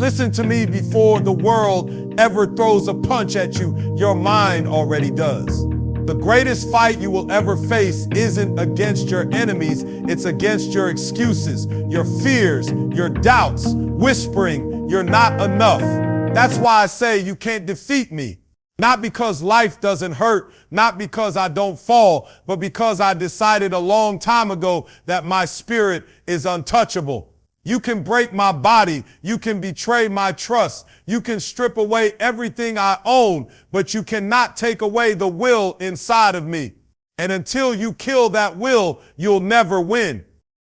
Listen to me, before the world ever throws a punch at you, your mind already does. The greatest fight you will ever face isn't against your enemies, it's against your excuses, your fears, your doubts, whispering, you're not enough. That's why I say you can't defeat me. Not because life doesn't hurt, not because I don't fall, but because I decided a long time ago that my spirit is untouchable. You can break my body, you can betray my trust, you can strip away everything I own, but you cannot take away the will inside of me. And until you kill that will, you'll never win.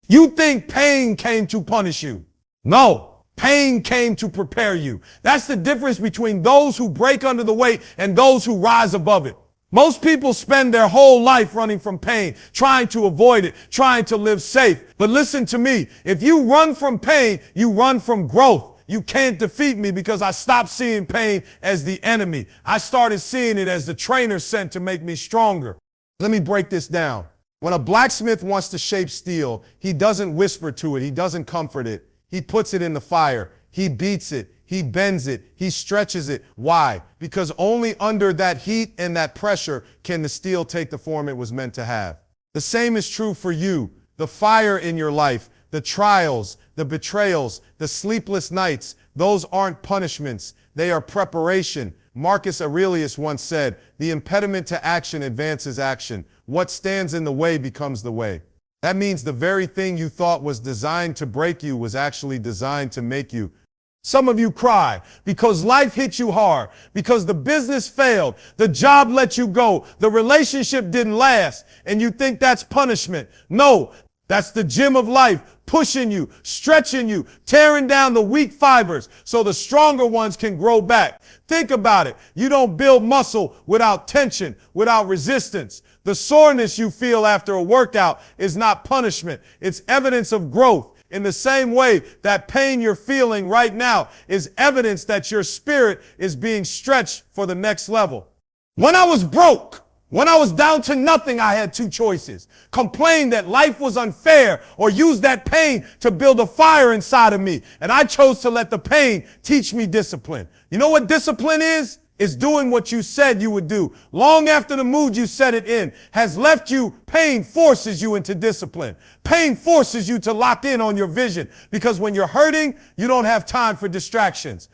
You think pain came to punish you? No, pain came to prepare you. That's the difference between those who break under the weight and those who rise above it. Most people spend their whole life running from pain, trying to avoid it, trying to live safe. But listen to me, if you run from pain, you run from growth. You can't defeat me because I stopped seeing pain as the enemy. I started seeing it as the trainer sent to make me stronger. Let me break this down. When a blacksmith wants to shape steel, he doesn't whisper to it, he doesn't comfort it. He puts it in the fire, he beats it, he bends it, he stretches it. Why? Because only under that heat and that pressure can the steel take the form it was meant to have. The same is true for you. The fire in your life, the trials, the betrayals, the sleepless nights, those aren't punishments. They are preparation. Marcus Aurelius once said, "The impediment to action advances action. What stands in the way becomes the way." That means the very thing you thought was designed to break you was actually designed to make you. Some of you cry because life hit you hard, because the business failed, the job let you go, the relationship didn't last, and you think that's punishment. No, that's the gym of life, pushing you, stretching you, tearing down the weak fibers so the stronger ones can grow back. Think about it. You don't build muscle without tension, without resistance. The soreness you feel after a workout is not punishment. It's evidence of growth. In the same way, that pain you're feeling right now is evidence that your spirit is being stretched for the next level. When I was broke, when I was down to nothing, I had two choices. Complain that life was unfair or use that pain to build a fire inside of me. And I chose to let the pain teach me discipline. You know what discipline is? It's doing what you said you would do. Long after the mood you set it in has left you, pain forces you into discipline. Pain forces you to lock in on your vision because when you're hurting, you don't have time for distractions.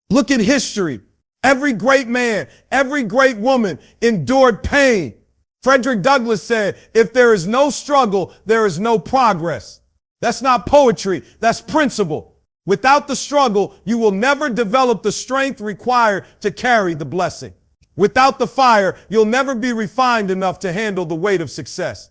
Look at history. Every great man, every great woman endured pain. Frederick Douglass said, "If there is no struggle, there is no progress." That's not poetry, that's principle. Without the struggle, you will never develop the strength required to carry the blessing. Without the fire, you'll never be refined enough to handle the weight of success.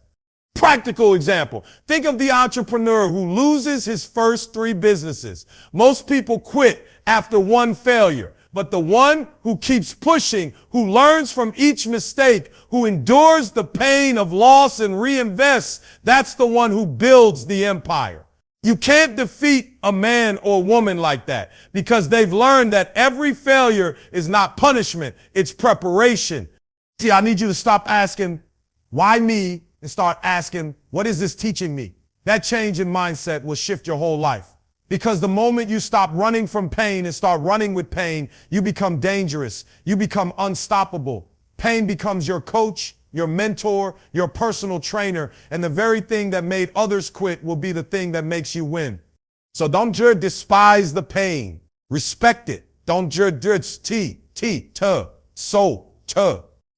Practical example. Think of the entrepreneur who loses his first 3 businesses. Most people quit after one failure. But the one who keeps pushing, who learns from each mistake, who endures the pain of loss and reinvests, that's the one who builds the empire. You can't defeat a man or woman like that because they've learned that every failure is not punishment, it's preparation. See, I need you to stop asking, why me, and start asking, what is this teaching me? That change in mindset will shift your whole life. Because the moment you stop running from pain and start running with pain, you become dangerous. You become unstoppable. Pain becomes your coach, your mentor, your personal trainer, and the very thing that made others quit will be the thing that makes you win. So don't just despise the pain. Respect it. Don't just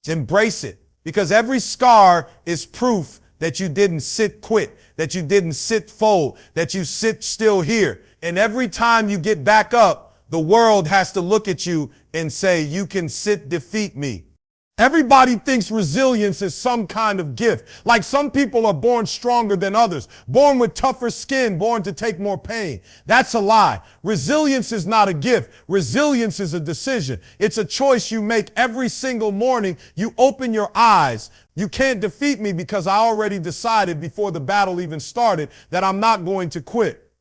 embrace it. Because every scar is proof that you didn't quit, that you didn't fold, that you sit still here. And every time you get back up, the world has to look at you and say, you can defeat me. Everybody thinks resilience is some kind of gift. Like some people are born stronger than others, born with tougher skin, born to take more pain. That's a lie. Resilience is not a gift. Resilience is a decision. It's a choice you make every single morning. You open your eyes. You can't defeat me because I already decided before the battle even started that I'm not going to quit.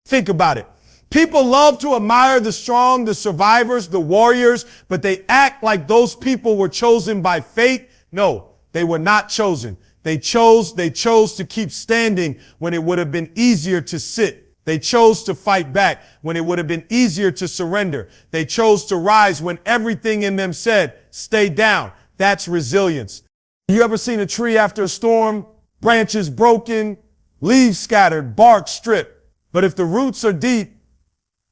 Think about it. People love to admire the strong, the survivors, the warriors, but they act like those people were chosen by fate. No, they were not chosen. They chose to keep standing when it would have been easier to sit. They chose to fight back when it would have been easier to surrender. They chose to rise when everything in them said, stay down. That's resilience. You ever seen a tree after a storm? Branches broken, leaves scattered, bark stripped. But if the roots are deep,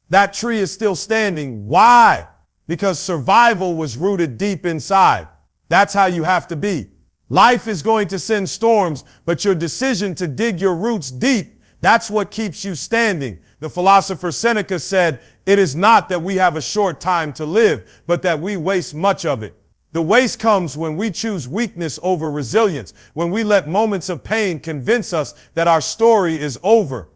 that tree is still standing. Why? Because survival was rooted deep inside. That's how you have to be. Life is going to send storms, but your decision to dig your roots deep, that's what keeps you standing. The philosopher Seneca said, it is not that we have a short time to live, but that we waste much of it. The waste comes when we choose weakness over resilience, when we let moments of pain convince us that our story is over.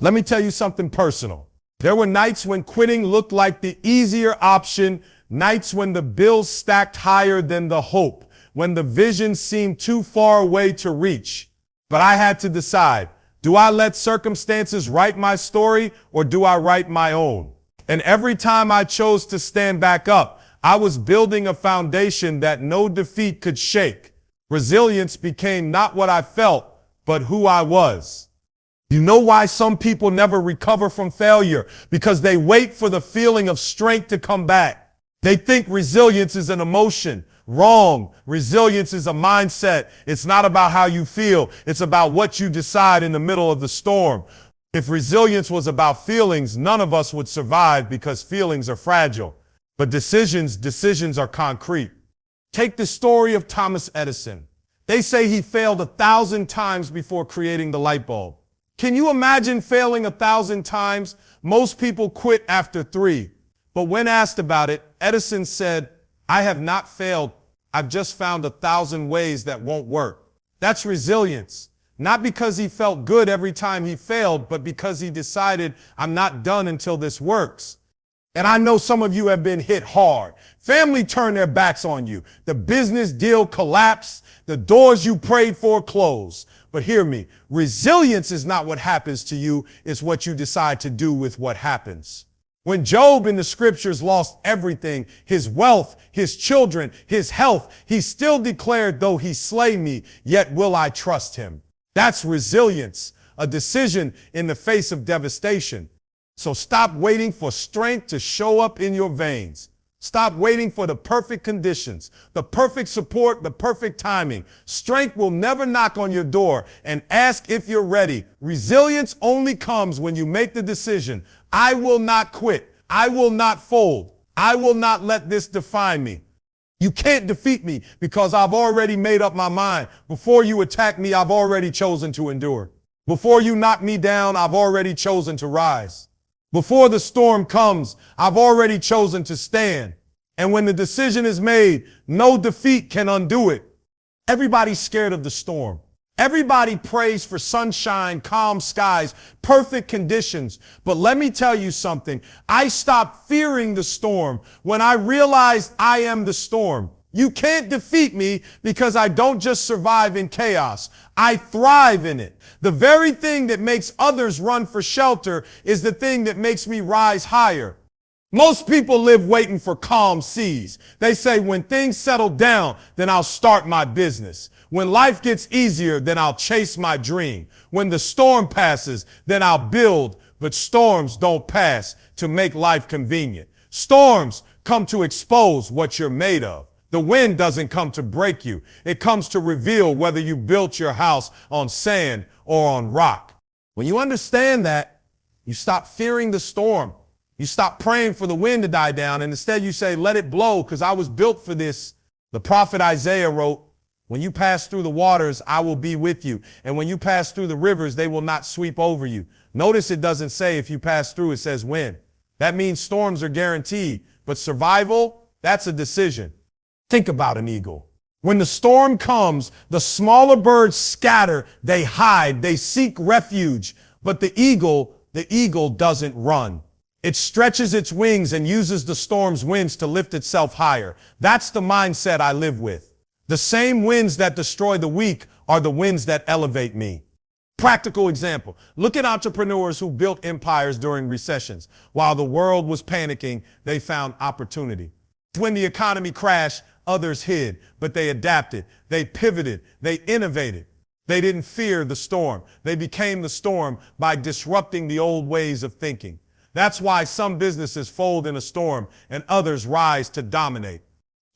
Let me tell you something personal. There were nights when quitting looked like the easier option, nights when the bills stacked higher than the hope, when the vision seemed too far away to reach. But I had to decide, do I let circumstances write my story or do I write my own? And every time I chose to stand back up, I was building a foundation that no defeat could shake. Resilience became not what I felt, but who I was. You know why some people never recover from failure? Because they wait for the feeling of strength to come back. They think resilience is an emotion. Wrong. Resilience is a mindset. It's not about how you feel. It's about what you decide in the middle of the storm. If resilience was about feelings, none of us would survive because feelings are fragile. But decisions are concrete. Take the story of Thomas Edison. They say he failed 1,000 times before creating the light bulb. Can you imagine failing 1,000 times? Most people quit after 3. But when asked about it, Edison said, I have not failed. I've just found 1,000 ways that won't work. That's resilience. Not because he felt good every time he failed, but because he decided, I'm not done until this works. And I know some of you have been hit hard. Family turned their backs on you. The business deal collapsed. The doors you prayed for closed. But hear me, resilience is not what happens to you. It's what you decide to do with what happens. When Job in the scriptures lost everything, his wealth, his children, his health, he still declared, though he slay me, yet will I trust him. That's resilience, a decision in the face of devastation. So stop waiting for strength to show up in your veins. Stop waiting for the perfect conditions, the perfect support, the perfect timing. Strength will never knock on your door and ask if you're ready. Resilience only comes when you make the decision. I will not quit. I will not fold. I will not let this define me. You can't defeat me because I've already made up my mind. Before you attack me, I've already chosen to endure. Before you knock me down, I've already chosen to rise. Before the storm comes, I've already chosen to stand. And when the decision is made, no defeat can undo it. Everybody's scared of the storm. Everybody prays for sunshine, calm skies, perfect conditions. But let me tell you something. I stopped fearing the storm when I realized I am the storm. You can't defeat me because I don't just survive in chaos. I thrive in it. The very thing that makes others run for shelter is the thing that makes me rise higher. Most people live waiting for calm seas. They say, when things settle down, then I'll start my business. When life gets easier, then I'll chase my dream. When the storm passes, then I'll build. But storms don't pass to make life convenient. Storms come to expose what you're made of. The wind doesn't come to break you. It comes to reveal whether you built your house on sand or on rock. When you understand that, you stop fearing the storm. You stop praying for the wind to die down, and instead you say, let it blow because I was built for this. The prophet Isaiah wrote, when you pass through the waters, I will be with you. And when you pass through the rivers, they will not sweep over you. Notice it doesn't say if you pass through, it says when. That means storms are guaranteed, but survival, that's a decision. Think about an eagle. When the storm comes, the smaller birds scatter, they hide, they seek refuge. But the eagle doesn't run. It stretches its wings and uses the storm's winds to lift itself higher. That's the mindset I live with. The same winds that destroy the weak are the winds that elevate me. Practical example. Look at entrepreneurs who built empires during recessions. While the world was panicking, they found opportunity. When the economy crashed, others hid, but they adapted, they pivoted, they innovated. They didn't fear the storm. They became the storm by disrupting the old ways of thinking. That's why some businesses fold in a storm and others rise to dominate.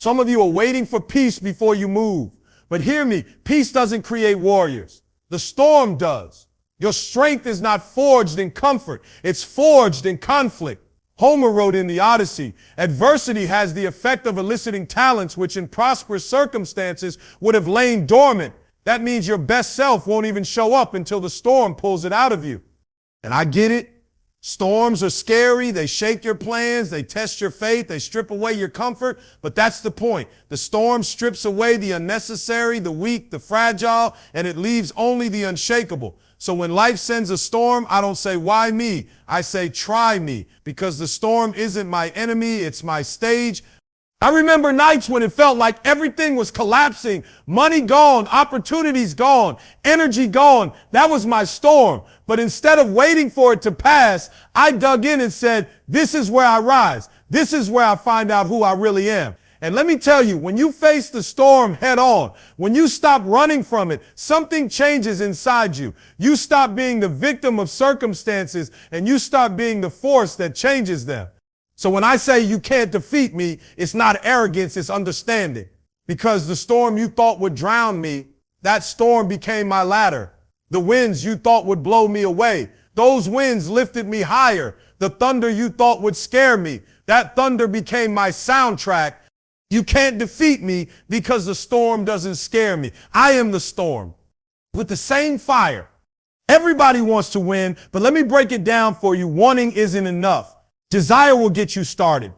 Some of you are waiting for peace before you move. But hear me, peace doesn't create warriors. The storm does. Your strength is not forged in comfort. It's forged in conflict. Homer wrote in the Odyssey, adversity has the effect of eliciting talents which in prosperous circumstances would have lain dormant. That means your best self won't even show up until the storm pulls it out of you. And I get it. Storms are scary. They shake your plans. They test your faith. They strip away your comfort. But that's the point. The storm strips away the unnecessary, the weak, the fragile, and it leaves only the unshakable. So when life sends a storm, I don't say, why me? I say, try me, because the storm isn't my enemy. It's my stage. I remember nights when it felt like everything was collapsing, money gone, opportunities gone, energy gone. That was my storm. But instead of waiting for it to pass, I dug in and said, this is where I rise. This is where I find out who I really am. And let me tell you, when you face the storm head on, when you stop running from it, something changes inside you. You stop being the victim of circumstances and you start being the force that changes them. So when I say you can't defeat me, it's not arrogance, it's understanding. Because the storm you thought would drown me, that storm became my ladder. The winds you thought would blow me away, those winds lifted me higher. The thunder you thought would scare me, that thunder became my soundtrack. You can't defeat me because the storm doesn't scare me. I am the storm with the same fire. Everybody wants to win, but let me break it down for you. Wanting isn't enough. Desire will get you started,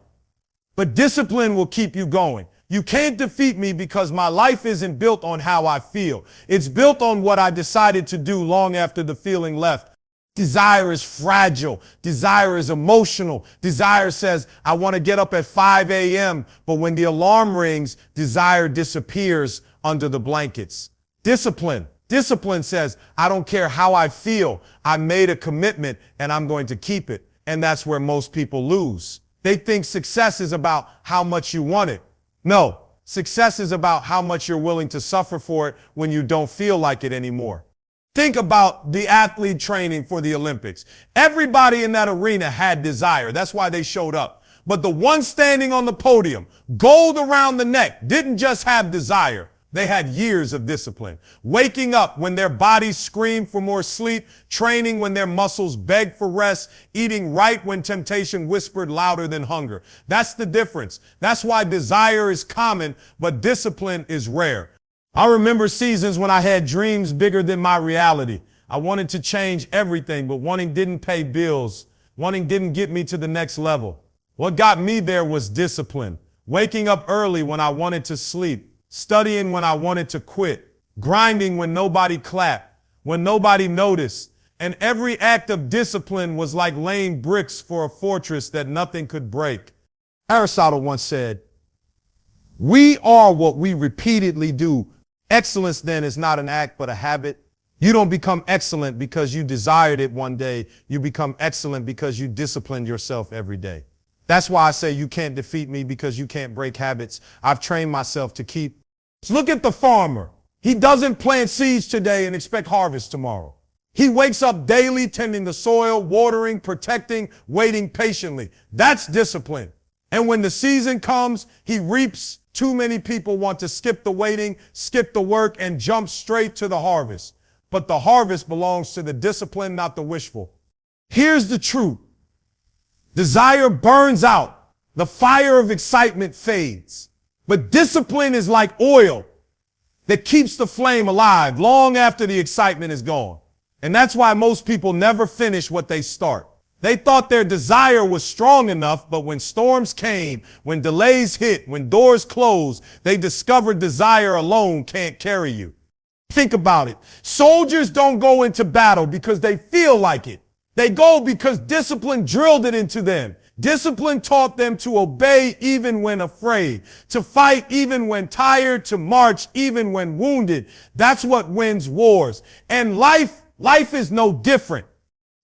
but discipline will keep you going. You can't defeat me because my life isn't built on how I feel. It's built on what I decided to do long after the feeling left. Desire is fragile. Desire is emotional. Desire says, I want to get up at 5 a.m., but when the alarm rings, desire disappears under the blankets. Discipline says, I don't care how I feel. I made a commitment and I'm going to keep it. And that's where most people lose. They think success is about how much you want it. No, success is about how much you're willing to suffer for it when you don't feel like it anymore. Think about the athlete training for the Olympics. Everybody in that arena had desire. That's why they showed up. But the one standing on the podium, gold around the neck, didn't just have desire. They had years of discipline. Waking up when their bodies screamed for more sleep, training when their muscles begged for rest, eating right when temptation whispered louder than hunger. That's the difference. That's why desire is common, but discipline is rare. I remember seasons when I had dreams bigger than my reality. I wanted to change everything, but wanting didn't pay bills. Wanting didn't get me to the next level. What got me there was discipline. Waking up early when I wanted to sleep. Studying when I wanted to quit, grinding when nobody clapped, when nobody noticed. And every act of discipline was like laying bricks for a fortress that nothing could break. Aristotle once said, we are what we repeatedly do. Excellence then is not an act, but a habit. You don't become excellent because you desired it one day. You become excellent because you disciplined yourself every day. That's why I say you can't defeat me because you can't break habits. I've trained myself to keep. Look at the farmer. He doesn't plant seeds today and expect harvest tomorrow. He wakes up daily tending the soil, watering, protecting, waiting patiently. That's discipline. And when the season comes, he reaps. Too many people want to skip the waiting, skip the work, and jump straight to the harvest. But the harvest belongs to the disciplined, not the wishful. Here's the truth. Desire burns out. The fire of excitement fades. But discipline is like oil that keeps the flame alive long after the excitement is gone. And that's why most people never finish what they start. They thought their desire was strong enough, but when storms came, when delays hit, when doors closed, they discovered desire alone can't carry you. Think about it. Soldiers don't go into battle because they feel like it. They go because discipline drilled it into them. Discipline taught them to obey even when afraid, to fight even when tired, to march even when wounded. That's what wins wars. And life is no different.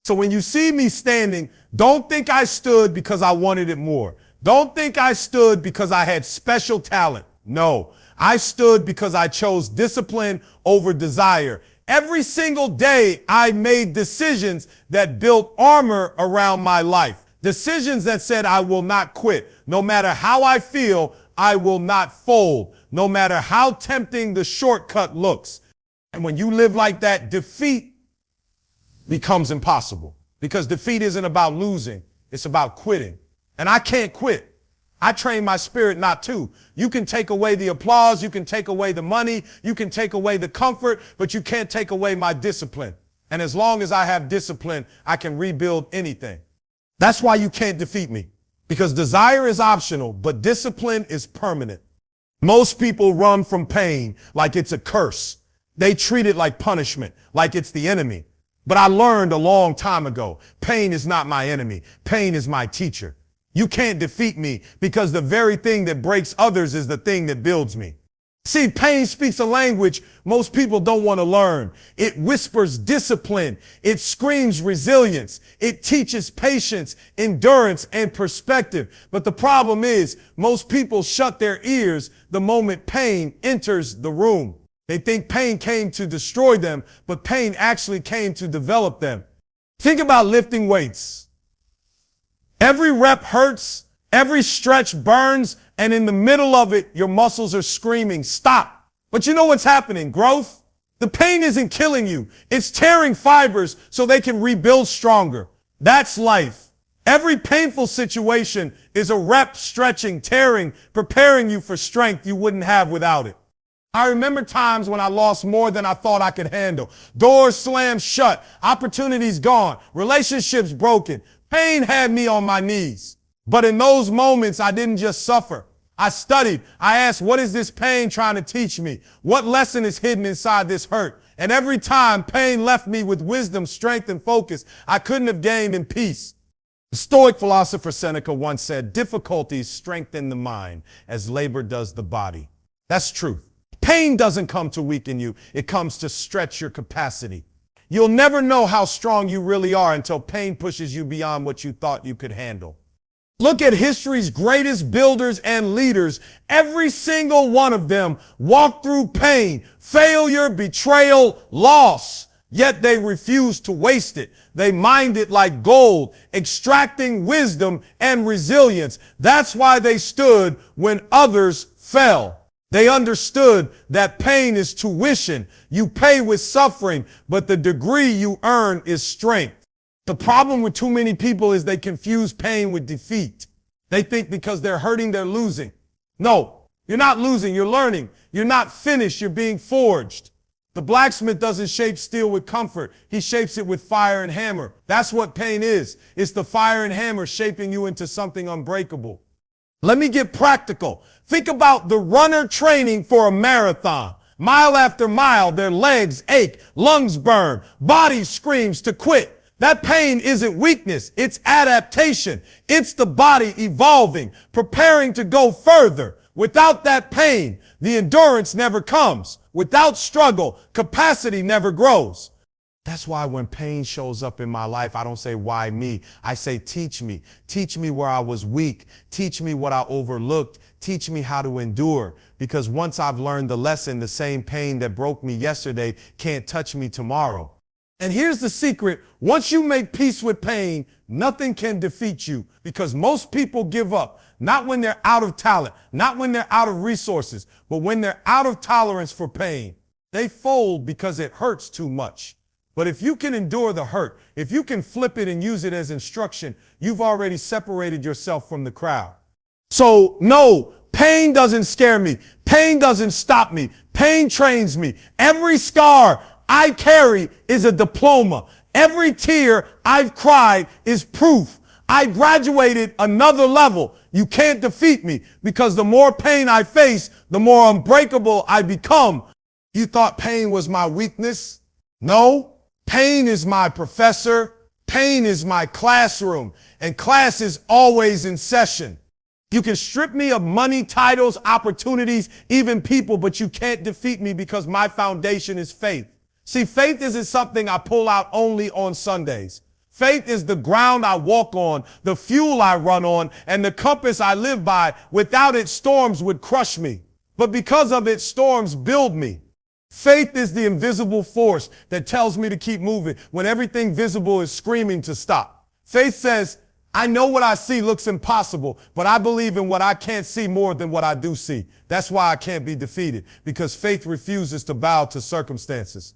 So when you see me standing, don't think I stood because I wanted it more. Don't think I stood because I had special talent. No, I stood because I chose discipline over desire. Every single day, I made decisions that built armor around my life. Decisions that said, I will not quit. No matter how I feel, I will not fold. No matter how tempting the shortcut looks. And when you live like that, defeat becomes impossible. Because defeat isn't about losing. It's about quitting. And I can't quit. I train my spirit not to. You can take away the applause. You can take away the money. You can take away the comfort, but you can't take away my discipline. And as long as I have discipline, I can rebuild anything. That's why you can't defeat me, because desire is optional, but discipline is permanent. Most people run from pain like it's a curse. They treat it like punishment, like it's the enemy. But I learned a long time ago, pain is not my enemy. Pain is my teacher. You can't defeat me because the very thing that breaks others is the thing that builds me. See, pain speaks a language most people don't want to learn. It whispers discipline. It screams resilience. It teaches patience, endurance, and perspective. But the problem is most people shut their ears the moment pain enters the room. They think pain came to destroy them, but pain actually came to develop them. Think about lifting weights. Every rep hurts, every stretch burns, and in the middle of it, your muscles are screaming, stop. But you know what's happening? Growth. The pain isn't killing you. It's tearing fibers so they can rebuild stronger. That's life. Every painful situation is a rep stretching, tearing, preparing you for strength you wouldn't have without it. I remember times when I lost more than I thought I could handle. Doors slammed shut, opportunities gone, relationships broken. Pain had me on my knees. But in those moments, I didn't just suffer. I studied. I asked, what is this pain trying to teach me? What lesson is hidden inside this hurt? And every time pain left me with wisdom, strength, and focus I couldn't have gained in peace. The Stoic philosopher Seneca once said, difficulties strengthen the mind as labor does the body. That's truth. Pain doesn't come to weaken you. It comes to stretch your capacity. You'll never know how strong you really are until pain pushes you beyond what you thought you could handle. Look at history's greatest builders and leaders. Every single one of them walked through pain, failure, betrayal, loss. Yet they refused to waste it. They mined it like gold, extracting wisdom and resilience. That's why they stood when others fell. They understood that pain is tuition. You pay with suffering, but the degree you earn is strength. The problem with too many people is they confuse pain with defeat. They think because they're hurting, they're losing. No, you're not losing, you're learning. You're not finished, you're being forged. The blacksmith doesn't shape steel with comfort. He shapes it with fire and hammer. That's what pain is. It's the fire and hammer shaping you into something unbreakable. Let me get practical. Think about the runner training for a marathon. Mile after mile, their legs ache, lungs burn, body screams to quit. That pain isn't weakness, it's adaptation. It's the body evolving, preparing to go further. Without that pain, the endurance never comes. Without struggle, capacity never grows. That's why when pain shows up in my life, I don't say, why me? I say, teach me. Teach me where I was weak. Teach me what I overlooked. Teach me how to endure. Because once I've learned the lesson, the same pain that broke me yesterday can't touch me tomorrow. And here's the secret. Once you make peace with pain, nothing can defeat you, because most people give up, not when they're out of talent, not when they're out of resources, but when they're out of tolerance for pain. They fold because it hurts too much. But if you can endure the hurt, if you can flip it and use it as instruction, you've already separated yourself from the crowd. So no, pain doesn't scare me. Pain doesn't stop me. Pain trains me. Every scar I carry is a diploma. Every tear I've cried is proof. I graduated another level. You can't defeat me, because the more pain I face, the more unbreakable I become. You thought pain was my weakness? No. Pain is my professor. Pain is my classroom. And class is always in session. You can strip me of money, titles, opportunities, even people, but you can't defeat me, because my foundation is faith. See, faith isn't something I pull out only on Sundays. Faith is the ground I walk on, the fuel I run on, and the compass I live by. Without it, storms would crush me. But because of it, storms build me. Faith is the invisible force that tells me to keep moving when everything visible is screaming to stop. Faith says, I know what I see looks impossible, but I believe in what I can't see more than what I do see. That's why I can't be defeated, because faith refuses to bow to circumstances.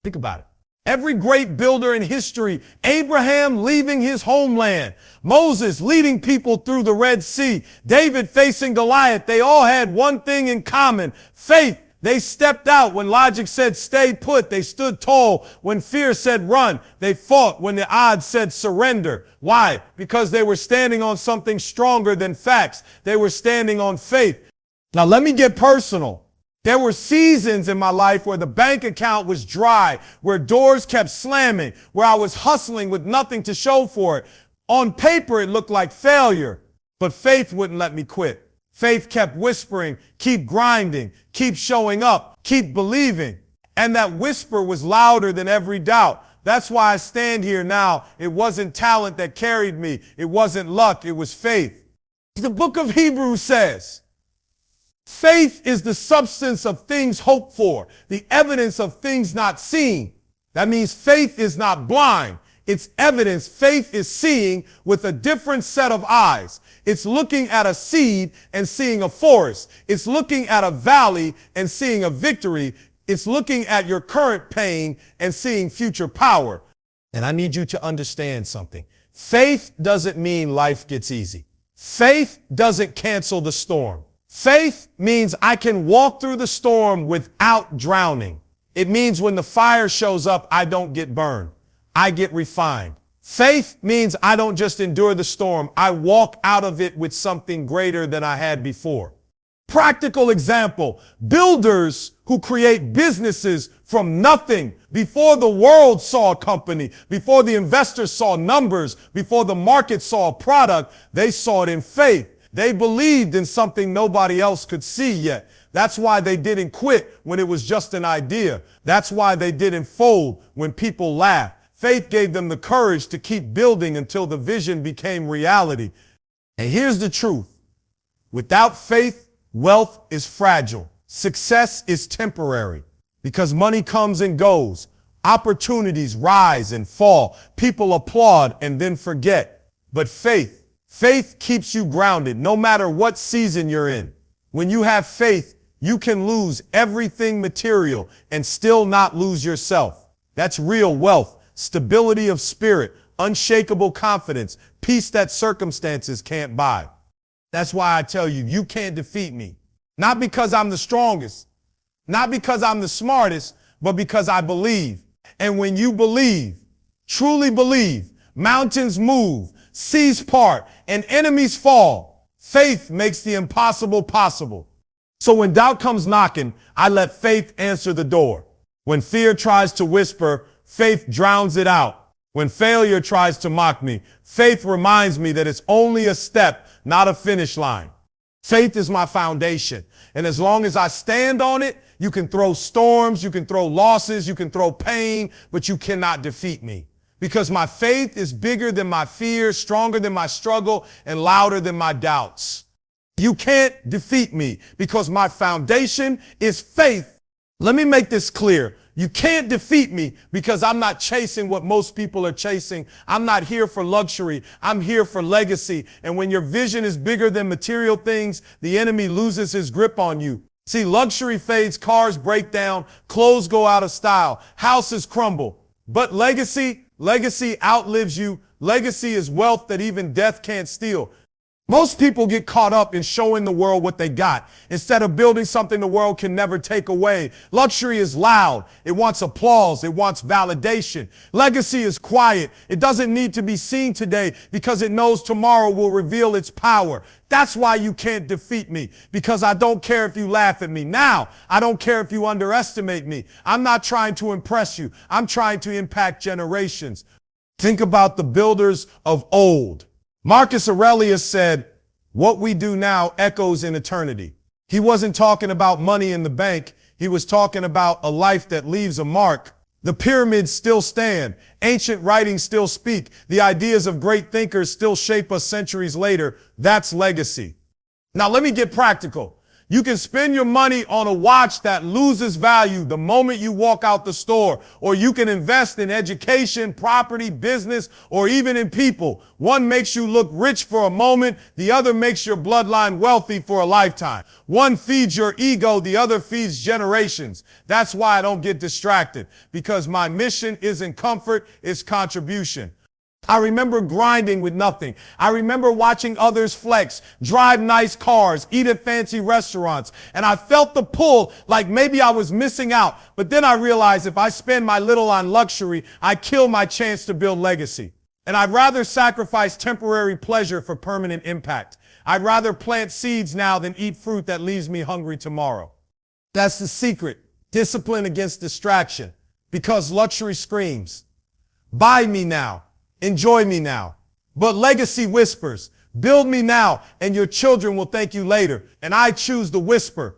Think about it. Every great builder in history, Abraham leaving his homeland, Moses leading people through the Red Sea, David facing Goliath, they all had one thing in common: faith. They stepped out when logic said stay put. They stood tall when fear said run. They fought when the odds said surrender. Why? Because they were standing on something stronger than facts. They were standing on faith. Now let me get personal. There were seasons in my life where the bank account was dry, where doors kept slamming, where I was hustling with nothing to show for it. On paper, it looked like failure, but faith wouldn't let me quit. Faith kept whispering, keep grinding, keep showing up, keep believing. And that whisper was louder than every doubt. That's why I stand here now. It wasn't talent that carried me. It wasn't luck. It was faith. The book of Hebrews says, faith is the substance of things hoped for, the evidence of things not seen. That means faith is not blind. It's evidence. Faith is seeing with a different set of eyes. It's looking at a seed and seeing a forest. It's looking at a valley and seeing a victory. It's looking at your current pain and seeing future power. And I need you to understand something. Faith doesn't mean life gets easy. Faith doesn't cancel the storm. Faith means I can walk through the storm without drowning. It means when the fire shows up, I don't get burned. I get refined. Faith means I don't just endure the storm. I walk out of it with something greater than I had before. Practical example, builders who create businesses from nothing before the world saw a company, before the investors saw numbers, before the market saw a product, they saw it in faith. They believed in something nobody else could see yet. That's why they didn't quit when it was just an idea. That's why they didn't fold when people laughed. Faith gave them the courage to keep building until the vision became reality. And here's the truth. Without faith, wealth is fragile. Success is temporary because money comes and goes. Opportunities rise and fall. People applaud and then forget. But faith keeps you grounded no matter what season you're in. When you have faith, you can lose everything material and still not lose yourself. That's real wealth. Stability of spirit, unshakable confidence, peace that circumstances can't buy. That's why I tell you, you can't defeat me. Not because I'm the strongest, not because I'm the smartest, but because I believe. And when you believe, truly believe, mountains move, seas part, and enemies fall. Faith makes the impossible possible. So when doubt comes knocking, I let faith answer the door. When fear tries to whisper, faith drowns it out. When failure tries to mock me, faith reminds me that it's only a step, not a finish line. Faith is my foundation. And as long as I stand on it, you can throw storms, you can throw losses, you can throw pain, but you cannot defeat me. Because my faith is bigger than my fear, stronger than my struggle, and louder than my doubts. You can't defeat me because my foundation is faith. Let me make this clear. You can't defeat me because I'm not chasing what most people are chasing. I'm not here for luxury. I'm here for legacy. And when your vision is bigger than material things, the enemy loses his grip on you. See, luxury fades, cars break down, clothes go out of style, houses crumble. But legacy outlives you. Legacy is wealth that even death can't steal. Most people get caught up in showing the world what they got instead of building something the world can never take away. Luxury is loud. It wants applause. It wants validation. Legacy is quiet. It doesn't need to be seen today because it knows tomorrow will reveal its power. That's why you can't defeat me, because I don't care if you laugh at me now. I don't care if you underestimate me. I'm not trying to impress you. I'm trying to impact generations. Think about the builders of old. Marcus Aurelius said, what we do now echoes in eternity. He wasn't talking about money in the bank. He was talking about a life that leaves a mark. The pyramids still stand. Ancient writings still speak. The ideas of great thinkers still shape us centuries later. That's legacy. Now let me get practical. You can spend your money on a watch that loses value the moment you walk out the store, or you can invest in education, property, business, or even in people. One makes you look rich for a moment. The other makes your bloodline wealthy for a lifetime. One feeds your ego. The other feeds generations. That's why I don't get distracted, because my mission isn't comfort, it's contribution. I remember grinding with nothing. I remember watching others flex, drive nice cars, eat at fancy restaurants, and I felt the pull like maybe I was missing out. But then I realized if I spend my little on luxury, I kill my chance to build legacy. And I'd rather sacrifice temporary pleasure for permanent impact. I'd rather plant seeds now than eat fruit that leaves me hungry tomorrow. That's the secret. Discipline against distraction. Because luxury screams, buy me now. Enjoy me now. But legacy whispers, build me now and your children will thank you later. And I choose the whisper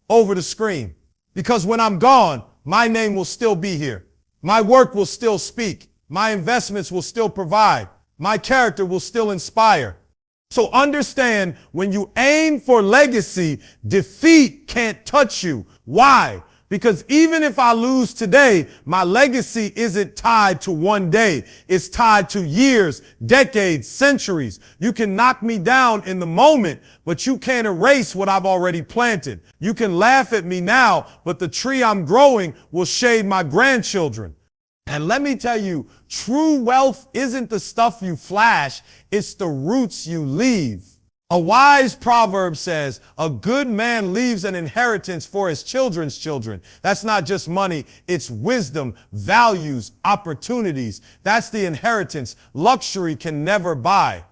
over the scream. Because when I'm gone, my name will still be here. My work will still speak. My investments will still provide. My character will still inspire. So understand, when you aim for legacy, defeat can't touch you. Why? Because even if I lose today, my legacy isn't tied to one day. It's tied to years, decades, centuries. You can knock me down in the moment, but you can't erase what I've already planted. You can laugh at me now, but the tree I'm growing will shade my grandchildren. And let me tell you, true wealth isn't the stuff you flash, it's the roots you leave. A wise proverb says, a good man leaves an inheritance for his children's children. That's not just money, it's wisdom, values, opportunities. That's the inheritance luxury can never buy.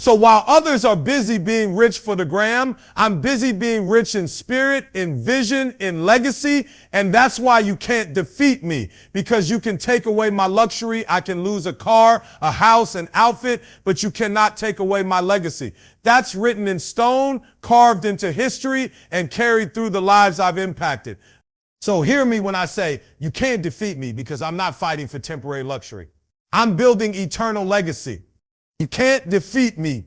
So while others are busy being rich for the gram, I'm busy being rich in spirit, in vision, in legacy. And that's why you can't defeat me, because you can take away my luxury. I can lose a car, a house, an outfit, but you cannot take away my legacy. That's written in stone, carved into history, and carried through the lives I've impacted. So hear me when I say you can't defeat me, because I'm not fighting for temporary luxury. I'm building eternal legacy. You can't defeat me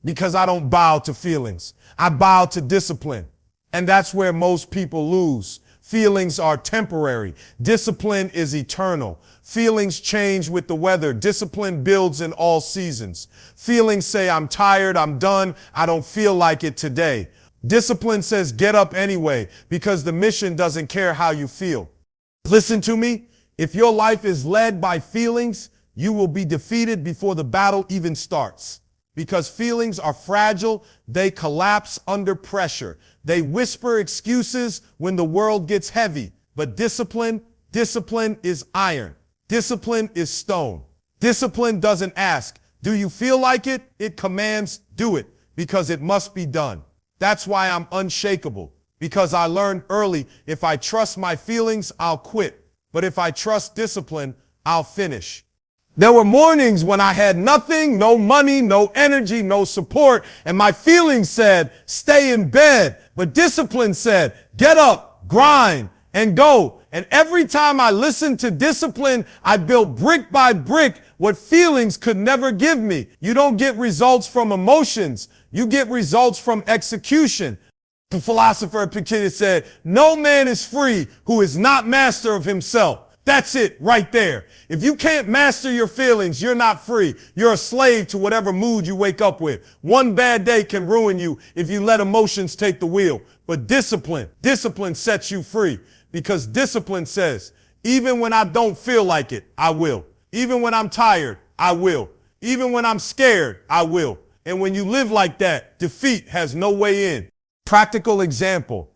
because I don't bow to feelings. I bow to discipline. And that's where most people lose. Feelings are temporary. Discipline is eternal. Feelings change with the weather. Discipline builds in all seasons. Feelings say, I'm tired, I'm done, I don't feel like it today. Discipline says, get up anyway, because the mission doesn't care how you feel. Listen to me. If your life is led by feelings, you will be defeated before the battle even starts. Because feelings are fragile, they collapse under pressure. They whisper excuses when the world gets heavy. But discipline is iron. Discipline is stone. Discipline doesn't ask, do you feel like it? It commands, do it, because it must be done. That's why I'm unshakable. Because I learned early, if I trust my feelings, I'll quit. But if I trust discipline, I'll finish. There were mornings when I had nothing, no money, no energy, no support, and my feelings said, stay in bed. But discipline said, get up, grind, and go. And every time I listened to discipline, I built brick by brick what feelings could never give me. You don't get results from emotions. You get results from execution. The philosopher Epictetus said, no man is free who is not master of himself. That's it right there. If you can't master your feelings, you're not free. You're a slave to whatever mood you wake up with. One bad day can ruin you if you let emotions take the wheel. But discipline sets you free, because discipline says, even when I don't feel like it, I will. Even when I'm tired, I will. Even when I'm scared, I will. And when you live like that, defeat has no way in. Practical example.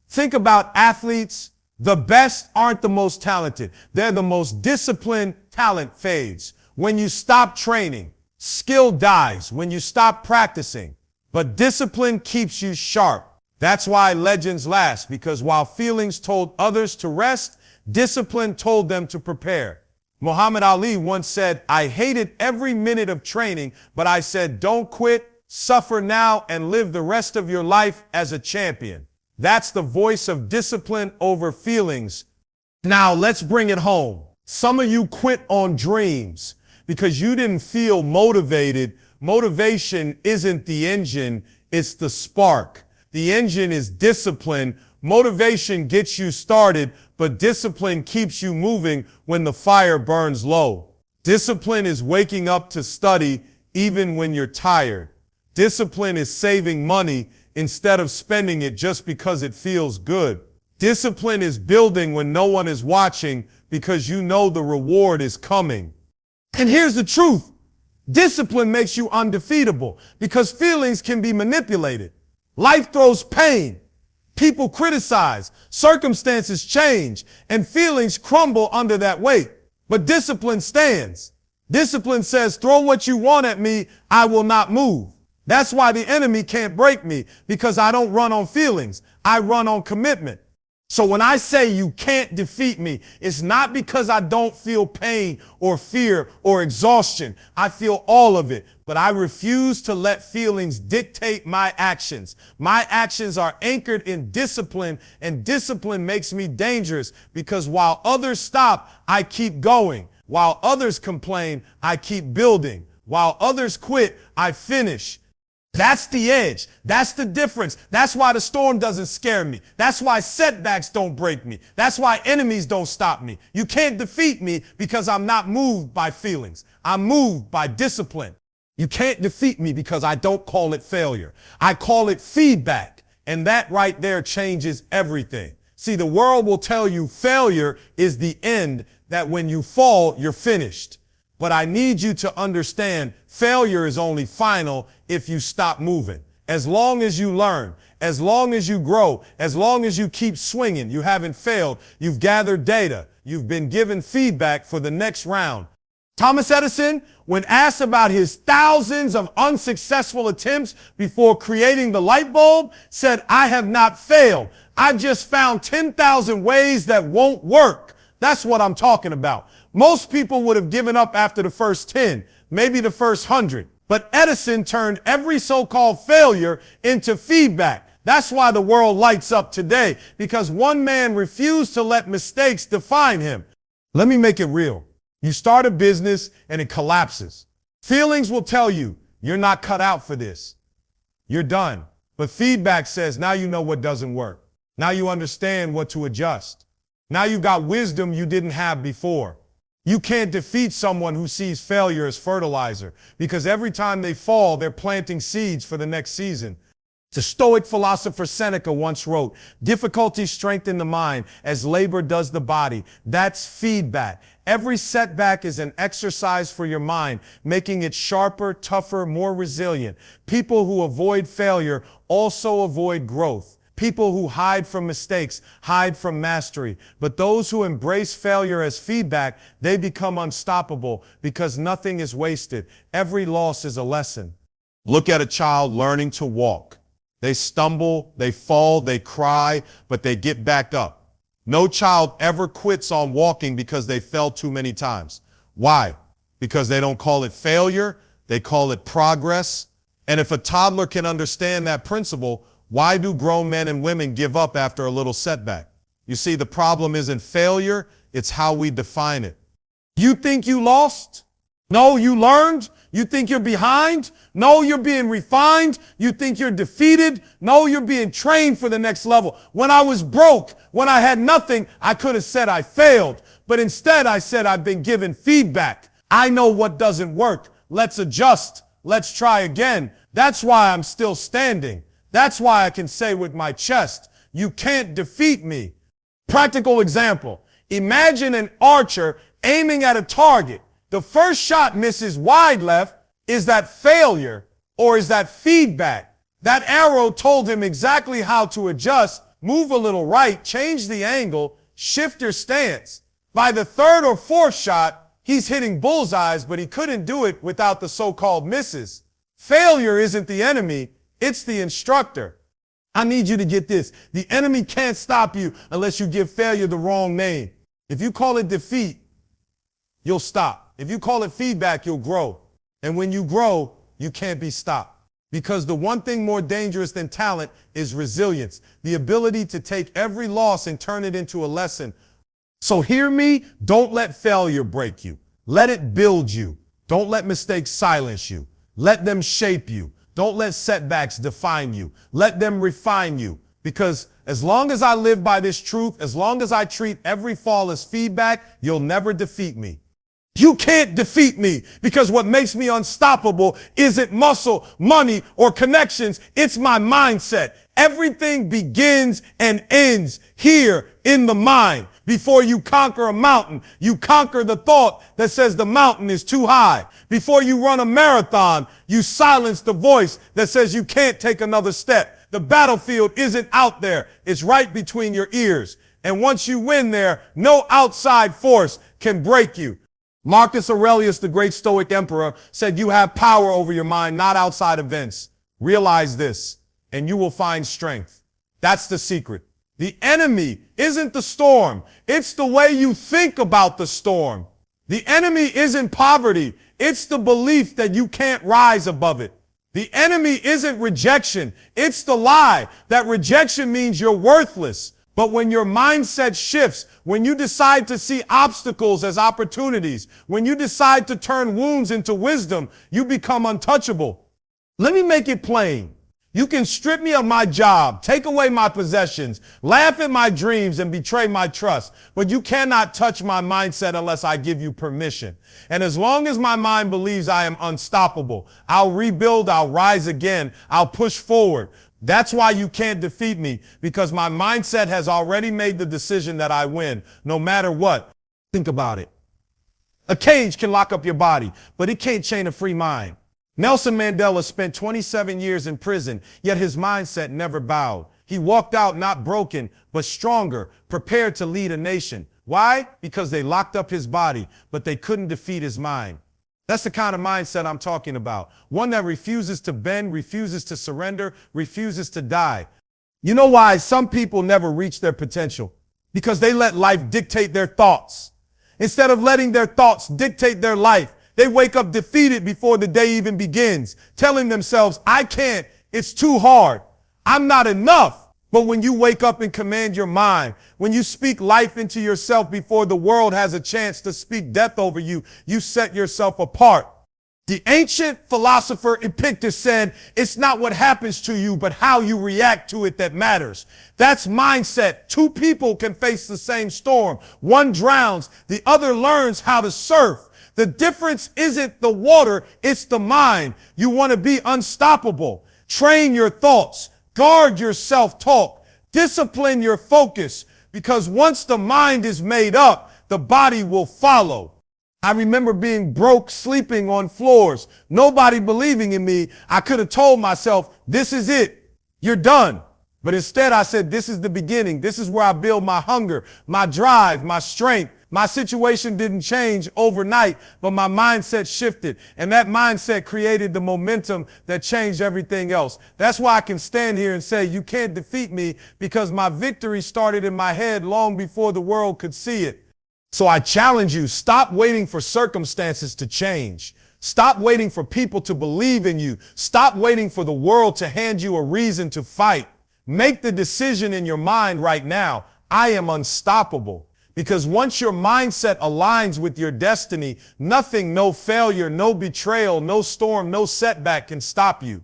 Think about athletes. The best aren't the most talented. They're the most disciplined. Talent fades. When you stop training, skill dies. When you stop practicing, but discipline keeps you sharp. That's why legends last, because while feelings told others to rest, discipline told them to prepare. Muhammad Ali once said, I hated every minute of training, but I said, don't quit, suffer now, and live the rest of your life as a champion. That's the voice of discipline over feelings. Now let's bring it home. Some of you quit on dreams because you didn't feel motivated. Motivation isn't the engine, it's the spark. The engine is discipline. Motivation gets you started, but discipline keeps you moving when the fire burns low. Discipline is waking up to study even when you're tired. Discipline is saving money instead of spending it just because it feels good. Discipline is building when no one is watching because you know the reward is coming. And here's the truth. Discipline makes you undefeatable because feelings can be manipulated. Life throws pain. People criticize. Circumstances change and feelings crumble under that weight. But discipline stands. Discipline says, throw what you want at me, I will not move. That's why the enemy can't break me, because I don't run on feelings. I run on commitment. So when I say you can't defeat me, it's not because I don't feel pain or fear or exhaustion. I feel all of it, but I refuse to let feelings dictate my actions. My actions are anchored in discipline, and discipline makes me dangerous because while others stop, I keep going. While others complain, I keep building. While others quit, I finish. That's the edge. That's the difference. That's why the storm doesn't scare me. That's why setbacks don't break me. That's why enemies don't stop me. You can't defeat me because I'm not moved by feelings. I'm moved by discipline. You can't defeat me because I don't call it failure. I call it feedback. And that right there changes everything. See, the world will tell you failure is the end, that when you fall, you're finished. But I need you to understand failure is only final if you stop moving. As long as you learn, as long as you grow, as long as you keep swinging, you haven't failed. You've gathered data. You've been given feedback for the next round. Thomas Edison, when asked about his thousands of unsuccessful attempts before creating the light bulb, said, I have not failed. I just found 10,000 ways that won't work. That's what I'm talking about. Most people would have given up after the first 10, maybe the first 100. But Edison turned every so-called failure into feedback. That's why the world lights up today, because one man refused to let mistakes define him. Let me make it real. You start a business and it collapses. Feelings will tell you, you're not cut out for this. You're done. But feedback says, now you know what doesn't work. Now you understand what to adjust. Now you've got wisdom you didn't have before. You can't defeat someone who sees failure as fertilizer, because every time they fall, they're planting seeds for the next season. The Stoic philosopher Seneca once wrote, difficulties strengthen the mind as labor does the body. That's feedback. Every setback is an exercise for your mind, making it sharper, tougher, more resilient. People who avoid failure also avoid growth. People who hide from mistakes hide from mastery. But those who embrace failure as feedback, they become unstoppable because nothing is wasted. Every loss is a lesson. Look at a child learning to walk. They stumble, they fall, they cry, but they get back up. No child ever quits on walking because they fell too many times. Why? Because they don't call it failure, they call it progress. And if a toddler can understand that principle, why do grown men and women give up after a little setback? You see, the problem isn't failure, it's how we define it. You think you lost? No, you learned. You think you're behind? No, you're being refined. You think you're defeated? No, you're being trained for the next level. When I was broke, when I had nothing, I could have said I failed. But instead, I said I've been given feedback. I know what doesn't work. Let's adjust. Let's try again. That's why I'm still standing. That's why I can say with my chest, you can't defeat me. Practical example. Imagine an archer aiming at a target. The first shot misses wide left. Is that failure or is that feedback? That arrow told him exactly how to adjust, move a little right, change the angle, shift your stance. By the third or fourth shot, he's hitting bullseyes, but he couldn't do it without the so-called misses. Failure isn't the enemy. It's the instructor. I need you to get this. The enemy can't stop you unless you give failure the wrong name. If you call it defeat, you'll stop. If you call it feedback, you'll grow. And when you grow, you can't be stopped. Because the one thing more dangerous than talent is resilience, the ability to take every loss and turn it into a lesson. So hear me, don't let failure break you. Let it build you. Don't let mistakes silence you. Let them shape you. Don't let setbacks define you. Let them refine you. Because as long as I live by this truth, as long as I treat every fall as feedback, you'll never defeat me. You can't defeat me, because what makes me unstoppable isn't muscle, money, or connections. It's my mindset. Everything begins and ends here in the mind. Before you conquer a mountain, you conquer the thought that says the mountain is too high. Before you run a marathon, you silence the voice that says you can't take another step. The battlefield isn't out there. It's right between your ears. And once you win there, no outside force can break you. Marcus Aurelius, the great Stoic emperor, said you have power over your mind, not outside events. Realize this, and you will find strength. That's the secret. The enemy isn't the storm. It's the way you think about the storm. The enemy isn't poverty. It's the belief that you can't rise above it. The enemy isn't rejection. It's the lie that rejection means you're worthless. But when your mindset shifts, when you decide to see obstacles as opportunities, when you decide to turn wounds into wisdom, you become untouchable. Let me make it plain. You can strip me of my job, take away my possessions, laugh at my dreams, and betray my trust. But you cannot touch my mindset unless I give you permission. And as long as my mind believes I am unstoppable, I'll rebuild, I'll rise again, I'll push forward. That's why you can't defeat me, because my mindset has already made the decision that I win, no matter what. Think about it. A cage can lock up your body, but it can't chain a free mind. Nelson Mandela spent 27 years in prison, yet his mindset never bowed. He walked out not broken, but stronger, prepared to lead a nation. Why? Because they locked up his body, but they couldn't defeat his mind. That's the kind of mindset I'm talking about. One that refuses to bend, refuses to surrender, refuses to die. You know why some people never reach their potential? Because they let life dictate their thoughts. Instead of letting their thoughts dictate their life, they wake up defeated before the day even begins, telling themselves, I can't, it's too hard, I'm not enough. But when you wake up and command your mind, when you speak life into yourself before the world has a chance to speak death over you, you set yourself apart. The ancient philosopher Epictetus said, it's not what happens to you, but how you react to it that matters. That's mindset. Two people can face the same storm. One drowns, the other learns how to surf. The difference isn't the water, it's the mind. You want to be unstoppable. Train your thoughts. Guard your self-talk. Discipline your focus, because once the mind is made up, the body will follow. I remember being broke, sleeping on floors, nobody believing in me. I could have told myself, this is it. You're done. But instead I said, this is the beginning. This is where I build my hunger, my drive, my strength. My situation didn't change overnight, but my mindset shifted, and that mindset created the momentum that changed everything else. That's why I can stand here and say, you can't defeat me, because my victory started in my head long before the world could see it. So I challenge you, stop waiting for circumstances to change. Stop waiting for people to believe in you. Stop waiting for the world to hand you a reason to fight. Make the decision in your mind right now. I am unstoppable. Because once your mindset aligns with your destiny, nothing, no failure, no betrayal, no storm, no setback can stop you.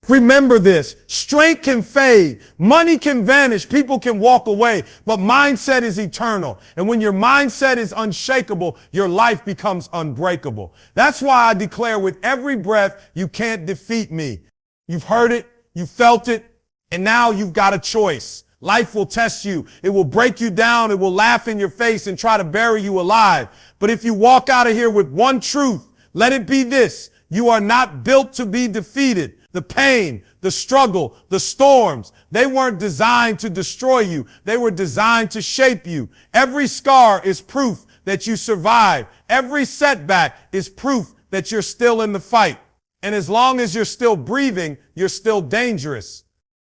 Remember this, strength can fade, money can vanish, people can walk away, but mindset is eternal. And when your mindset is unshakable, your life becomes unbreakable. That's why I declare with every breath, you can't defeat me. You've heard it, you felt it, and now you've got a choice. Life will test you. It will break you down. It will laugh in your face and try to bury you alive. But if you walk out of here with one truth, let it be this: you are not built to be defeated. The pain, the struggle, the storms, they weren't designed to destroy you. They were designed to shape you. Every scar is proof that you survived. Every setback is proof that you're still in the fight. And as long as you're still breathing, you're still dangerous.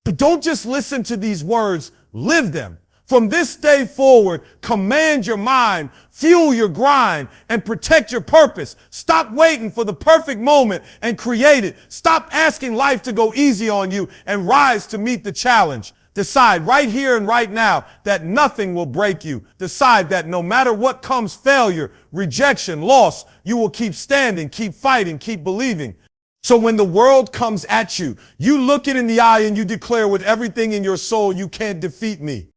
But don't just listen to these words, live them. From this day forward, command your mind, fuel your grind, and protect your purpose. Stop waiting for the perfect moment and create it. Stop asking life to go easy on you and rise to meet the challenge. Decide right here and right now that nothing will break you. Decide that no matter what comes, failure, rejection, loss, you will keep standing, keep fighting, keep believing. So when the world comes at you, you look it in the eye and you declare with everything in your soul, you can't defeat me.